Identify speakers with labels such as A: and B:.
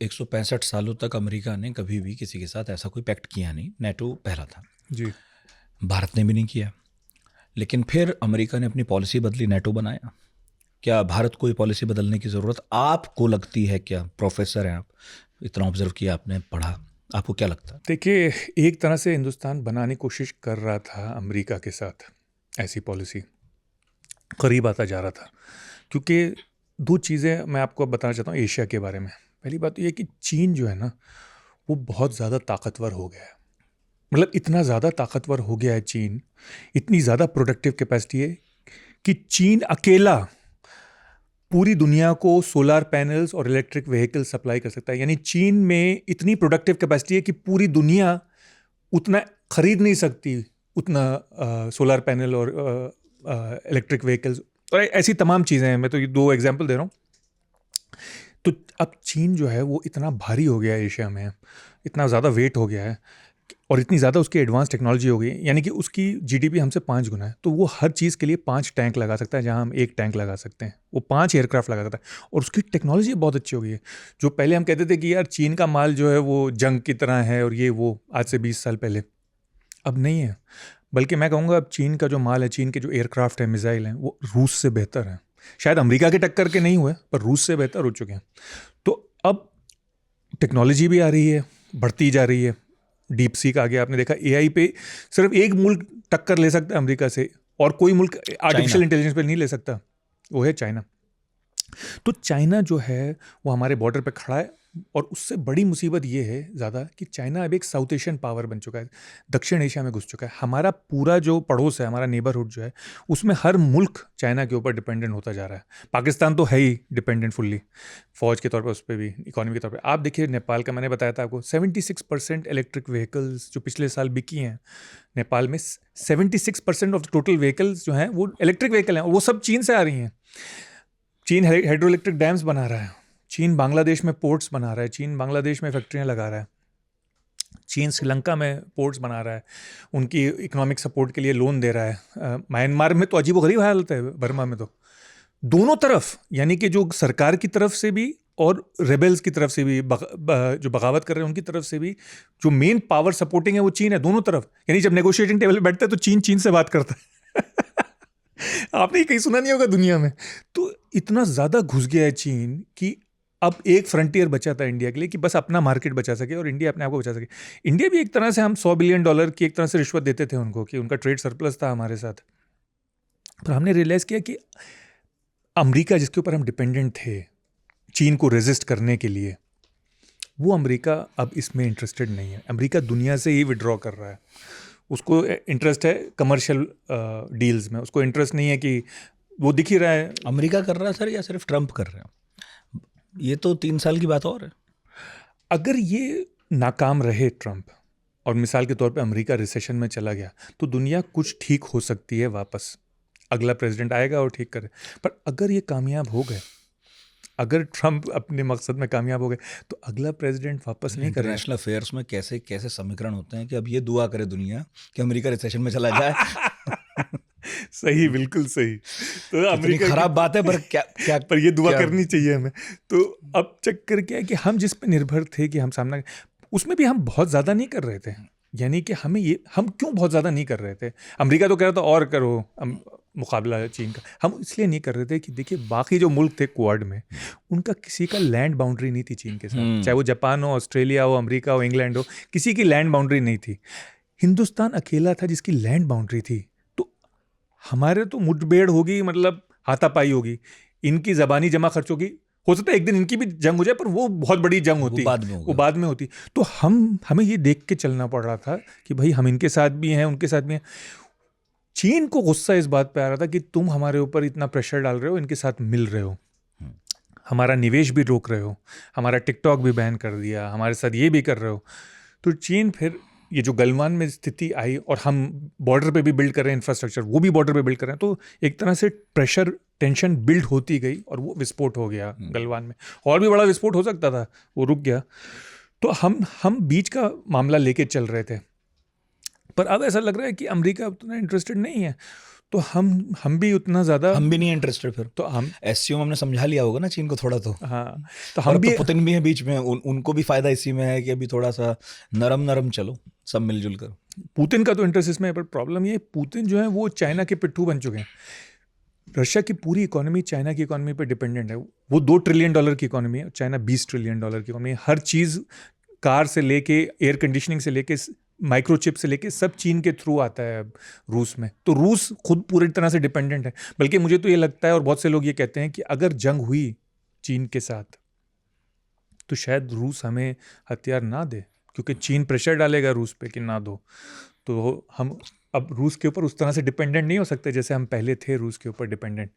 A: 165 सालों तक अमेरिका ने कभी भी किसी के साथ ऐसा कोई पैक्ट किया नहीं, नेटो पहला था।
B: जी।
A: भारत ने भी नहीं किया, लेकिन फिर अमेरिका ने अपनी पॉलिसी बदली, नेटो बनाया। क्या भारत को ये पॉलिसी बदलने की ज़रूरत आपको लगती है? क्या प्रोफेसर हैं आप, इतना ऑब्जर्व किया आपने, पढ़ा, आपको क्या लगता है?
B: देखिए, एक तरह से हिंदुस्तान बनाने की कोशिश कर रहा था अमेरिका के साथ, ऐसी पॉलिसी करीब आता जा रहा था, क्योंकि दो चीज़ें मैं आपको अब बताना चाहता हूँ एशिया के बारे में। पहली बात तो ये कि चीन जो है ना, वो बहुत ज़्यादा ताकतवर हो गया है। मतलब इतना ज़्यादा ताकतवर हो गया है चीन, इतनी ज़्यादा प्रोडक्टिव कैपेसिटी है कि चीन अकेला पूरी दुनिया को सोलर पैनल्स और इलेक्ट्रिक व्हीकल सप्लाई कर सकता है। यानी चीन में इतनी प्रोडक्टिव कैपेसिटी है कि पूरी दुनिया उतना खरीद नहीं सकती, उतना सोलर पैनल और इलेक्ट्रिक व्हीकल्स और ऐसी तमाम चीज़ें हैं। मैं तो ये दो एग्जांपल दे रहा हूँ। तो अब चीन जो है वो इतना भारी हो गया है एशिया में, इतना ज़्यादा वेट हो गया है और इतनी ज़्यादा उसकी एडवांस टेक्नोलॉजी हो गई है, यानी कि उसकी जीडीपी हमसे 5 गुना है। तो वो हर चीज़ के लिए 5 टैंक लगा सकता है, जहाँ हम 1 टैंक लगा सकते हैं, वो 5 एयरक्राफ्ट लगा सकता है। और उसकी टेक्नोलॉजी बहुत अच्छी हो गई है। जो पहले हम कहते थे कि यार चीन का माल जो है वो जंग की तरह है और ये वो, आज से 20 साल पहले, अब नहीं है। बल्कि मैं कहूँगा अब चीन का जो माल है, चीन के जो एयरक्राफ्ट है, मिसाइल हैं, वो रूस से बेहतर हैं। शायद अमेरिका के टक्कर के नहीं हुए, पर रूस से बेहतर हो चुके हैं। तो अब टेक्नोलॉजी भी आ रही है, बढ़ती जा रही है। डीप सीक आ गया, आपने देखा एआई पे सिर्फ एक मुल्क टक्कर ले सकता है अमेरिका से, और कोई मुल्क आर्टिफिशियल इंटेलिजेंस पे नहीं ले सकता, वो है चाइना। तो चाइना जो है वो हमारे बॉर्डर पे खड़ा है, और उससे बड़ी मुसीबत ये है ज़्यादा कि चाइना अब एक साउथ एशियन पावर बन चुका है, दक्षिण एशिया में घुस चुका है। हमारा पूरा जो पड़ोस है, हमारा नेबरहुड जो है, उसमें हर मुल्क चाइना के ऊपर डिपेंडेंट होता जा रहा है। पाकिस्तान तो है ही डिपेंडेंट फुल्ली, फौज के तौर पर, उस पर भी, इकोनॉमी के तौर पर। आप देखिए नेपाल का, मैंने बताया था आपको, 76% इलेक्ट्रिक व्हीकल्स जो पिछले साल बिकी हैं नेपाल में, 76% ऑफ टोटल व्हीकल्स जो हैं वो इलेक्ट्रिक व्हीकल हैं, और वो सब चीन से आ रही हैं। चीन हाइड्रो इलेक्ट्रिक डैम्स बना रहा है, चीन बांग्लादेश में पोर्ट्स बना रहा है, चीन बांग्लादेश में फैक्ट्रियां लगा रहा है, चीन श्रीलंका में पोर्ट्स बना रहा है, उनकी इकोनॉमिक सपोर्ट के लिए लोन दे रहा है। म्यांमार में तो अजीबोगरीब हालत है, बर्मा में तो दोनों तरफ, यानी कि जो सरकार की तरफ से भी और रेबल्स की तरफ से भी, जो बगावत कर रहे हैं उनकी तरफ से भी, जो मेन पावर सपोर्टिंग है वो चीन है, दोनों तरफ। यानी जब नेगोशिएटिंग टेबल पे बैठता है तो चीन चीन से बात करता है। आपने ये कहीं सुना नहीं होगा दुनिया में। तो इतना ज़्यादा घुस गया है चीन कि अब एक फ्रंटियर बचा था इंडिया के लिए कि बस अपना मार्केट बचा सके और इंडिया अपने आप को बचा सके। इंडिया भी एक तरह से, हम $100 बिलियन की एक तरह से रिश्वत देते थे उनको कि उनका ट्रेड सरप्लस था हमारे साथ। पर हमने रियलाइज़ किया कि अमेरिका जिसके ऊपर हम डिपेंडेंट थे चीन को रेजिस्ट करने के लिए, वो अमेरिका अब इसमें इंटरेस्टेड नहीं है। अमेरिका दुनिया से ही विड्रॉ कर रहा है। उसको इंटरेस्ट है कमर्शियल डील्स में, उसको इंटरेस्ट नहीं है कि, वो दिख ही रहा है।
A: अमेरिका कर रहा है सर, या सिर्फ ट्रंप कर रहे हैं? ये तो 3 साल की बात और है।
B: अगर ये नाकाम रहे ट्रंप, और मिसाल के तौर पे अमेरिका रिसेशन में चला गया, तो दुनिया कुछ ठीक हो सकती है वापस, अगला प्रेसिडेंट आएगा और ठीक करे। पर अगर ये कामयाब हो गए, अगर ट्रंप अपने मकसद में कामयाब हो गए, तो अगला प्रेसिडेंट वापस नहीं करेगा।
A: इंटरनेशनल अफेयर्स में कैसे कैसे समीकरण होते हैं कि अब ये दुआ करे दुनिया कि अमेरिका रिसेशन में चला जाए।
B: सही, बिल्कुल सही। तो अमेरिका
A: खराब बात है, पर क्या क्या
B: पर ये दुआ करनी चाहिए हमें। तो अब चक्कर क्या है कि हम जिस पे निर्भर थे कि हम सामना, उसमें भी हम बहुत ज़्यादा नहीं कर रहे थे। यानी कि हम क्यों बहुत ज़्यादा नहीं कर रहे थे? अमेरिका तो कह रहा था और करो मुकाबला चीन का, हम इसलिए नहीं कर रहे थे कि देखिए बाकी जो मुल्क थे क्वाड में, उनका किसी का लैंड बाउंड्री नहीं थी चीन के साथ। चाहे वो जापान हो, ऑस्ट्रेलिया हो, अमेरिका हो, इंग्लैंड हो, किसी की लैंड बाउंड्री नहीं थी। हिंदुस्तान अकेला था जिसकी लैंड बाउंड्री थी। तो हमारे तो मुठभेड़ होगी, मतलब हाथापाई होगी, इनकी ज़बानी जमा खर्च होगी, हो सकता है एक दिन इनकी भी जंग हो जाए, पर वो बहुत बड़ी जंग होती, वो बाद में होती। तो हमें ये देख के चलना पड़ रहा था कि भाई हम इनके साथ भी हैं, उनके साथ भी हैं। चीन को गुस्सा इस बात पे आ रहा था कि तुम हमारे ऊपर इतना प्रेशर डाल रहे हो, इनके साथ मिल रहे हो, हमारा निवेश भी रोक रहे हो, हमारा टिकटॉक भी बैन कर दिया, हमारे साथ ये भी कर रहे हो। तो चीन फिर, ये जो गलवान में स्थिति आई, और हम बॉर्डर पे भी बिल्ड कर रहे हैं इंफ्रास्ट्रक्चर, वो भी बॉर्डर पे बिल्ड कर रहे हैं, तो एक तरह से प्रेशर टेंशन बिल्ड होती गई और वो विस्फोट हो गया गलवान में। और भी बड़ा विस्फोट हो सकता था, वो रुक गया। तो हम बीच का मामला लेके चल रहे थे, पर अब ऐसा लग रहा है कि अमेरिका उतना इंटरेस्टेड नहीं है। तो हम भी उतना ज़्यादा,
A: हम भी नहीं इंटरेस्टेड फिर।
B: तो हम,
A: एससीओ में हमने समझा लिया होगा ना चीन को थोड़ा तो।
B: हाँ, तो
A: और
B: हम
A: अब
B: भी,
A: तो पुतिन भी है बीच में, उनको भी फायदा इसी में है कि अभी थोड़ा सा नरम नरम चलो सब मिलजुल कर।
B: पुतिन का तो इंटरेस्ट इसमें है, पर प्रॉब्लम ये है, पुतिन जो है वो चाइना के पिट्ठू बन चुके हैं। रशिया की पूरी इकोनॉमी चाइना की इकोनॉमी पर डिपेंडेंट है। वो $2 ट्रिलियन की इकोनॉमी है, चाइना $20 ट्रिलियन की इकोनॉमी है। हर चीज़, कार से लेके एयर कंडीशनिंग से लेके माइक्रोचिप से लेके सब चीन के थ्रू आता है अब रूस में। तो रूस खुद पूरी तरह से डिपेंडेंट है। बल्कि मुझे तो ये लगता है, और बहुत से लोग ये कहते हैं, कि अगर जंग हुई चीन के साथ तो शायद रूस हमें हथियार ना दे, क्योंकि चीन प्रेशर डालेगा रूस पे कि ना दो। तो हम अब रूस के ऊपर उस तरह से डिपेंडेंट नहीं हो सकते जैसे हम पहले थे रूस के ऊपर डिपेंडेंट।